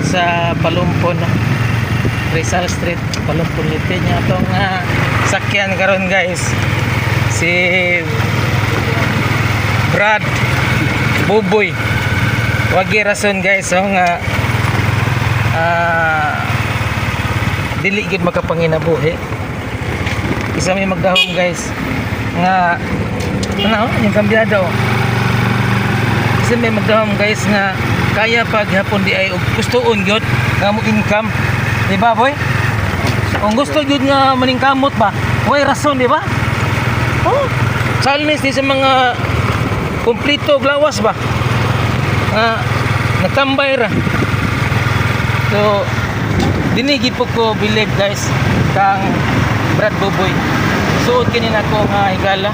sa Palumpon, no? Rizal Street, Palumpon Liti niya itong sakyan karon guys. Si Brad Buboy wagi rason guys, so nga dili gid makapanginabuhi. Isa may magdahom guys nga ano yung kambyada, oh. Isa may magdahom guys nga kaya pag hapon di ay gustoon gyud nga mo income, di ba boy? Kung gusto gyud nga maningkamot ba, way rason, di ba? Oh, challenge di sa mga kumplito glawas ba, nagtambay ra. So dinigi po ko believe guys kang Brad Buboy. Suot kinin ako nga higala.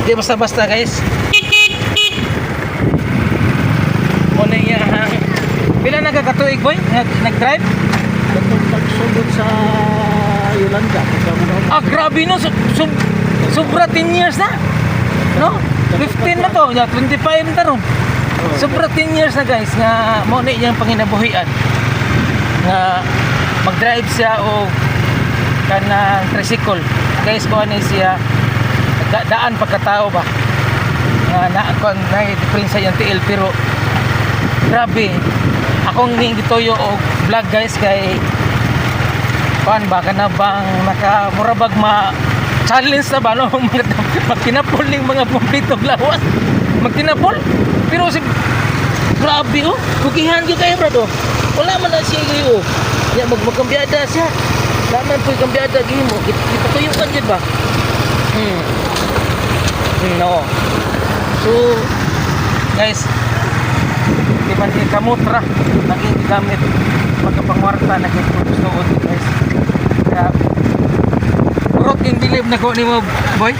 Di basta-basta guys. Muna niya pila nagkakatuig boy? Nag-drive? Katong pagsugod sa Yolanda. Grabe no. Sobra 10 years na. No? 15 na to. 25 na ron. Sobra 10 years na guys nga mo na iyang panginabuhian. Nga mag-drive siya o kanang tricycle. Guys, ko ani siya daan pagkatao ba. Nga na difference yung TL pero grabe. Akong ning gitoyo og vlog guys kay kuan ba kana bang nakamurabag challenge na ba no magtinapol ning mga kumplito lawas magtinapol pero si grabe oh kugihan gyud kay brado wala man na siya gyud ya magkambyada siya laman po kambyada gihimo gipatuyukan gyud ba no so guys di man kamutra naging gamit pagkapangwarta naging-produce guys kaya purot yung bilib na ko ni mo boy.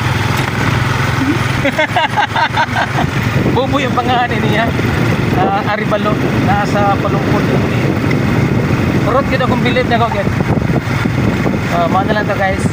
Buboy yung pangalan niya. Aribalo nasa Palumpon. Purot kita kung bilib na ko get. Mga lang to guys.